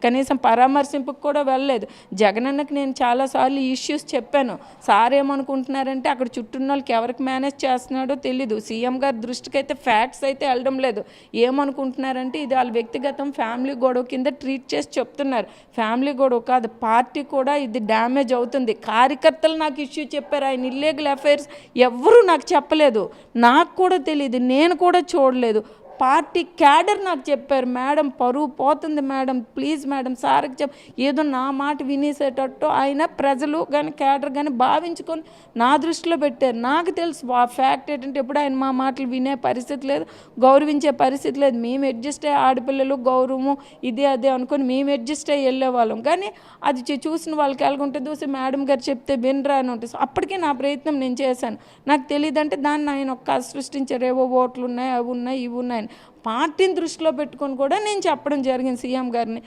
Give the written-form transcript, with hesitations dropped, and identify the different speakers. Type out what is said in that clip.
Speaker 1: కనీసం పరామర్శింపుకు కూడా వెళ్ళలేదు. జగనన్నకి నేను చాలాసార్లు ఈ ఇష్యూస్ చెప్పాను. సార్ ఏమనుకుంటున్నారంటే అక్కడ చుట్టూన్న వాళ్ళకి ఎవరికి మేనేజ్ చేస్తున్నాడో తెలీదు. సీఎం గారి దృష్టికి అయితే ఫ్యాక్ట్స్ అయితే వెళ్ళడం లేదు. ఏమనుకుంటున్నారంటే ఇది వాళ్ళ వ్యక్తిగతం ఫ్యామిలీ గొడవ కింద ట్రీట్ చేసి చెప్తున్నారు. ఫ్యామిలీ గొడవ కాదు, పార్టీ కూడా ఇది డ్యామేజ్ అవుతుంది. కార్యకర్తలు నాకు ఇష్యూ చెప్పారు. ఆయన ఇల్లీగల్ అఫైర్స్ ఎవ్వరూ నాకు చెప్పలేదు, నాకు కూడా తెలియదు, నేను కూడా చూడలేదు. పార్టీ క్యాడర్ నాకు చెప్పారు, మేడం పరువు పోతుంది మేడం, ప్లీజ్ మేడం సార్కి ఏదో నా మాట వినేసేటట్టు ఆయన ప్రజలు కానీ క్యాడర్ కానీ భావించుకొని నా దృష్టిలో పెట్టారు. నాకు తెలుసు ఆ ఫ్యాక్ట్ ఏంటంటే ఎప్పుడు ఆయన మా మాటలు వినే పరిస్థితి లేదు, గౌరవించే పరిస్థితి లేదు. మేము అడ్జస్ట్ అయ్యే ఆడపిల్లలు గౌరవము ఇది అదే అనుకొని మేము అడ్జస్ట్ అయ్యి వెళ్ళేవాళ్ళం. కానీ అది చూసిన వాళ్ళకి ఎలాగుంటే దూసి మేడం గారు చెప్తే వినరా అని ఉంటుంది. అప్పటికే నా ప్రయత్నం నేను చేశాను. నాకు తెలియదంటే దాన్ని ఆయన ఒక్క సృష్టించారు, ఏవో ఓట్లు ఉన్నాయి, అవి ఉన్నాయి, ఇవి ఉన్నాయి. పార్టీని దృష్టిలో పెట్టుకొని కూడా నేను చెప్పడం జరిగింది సీఎం గారిని.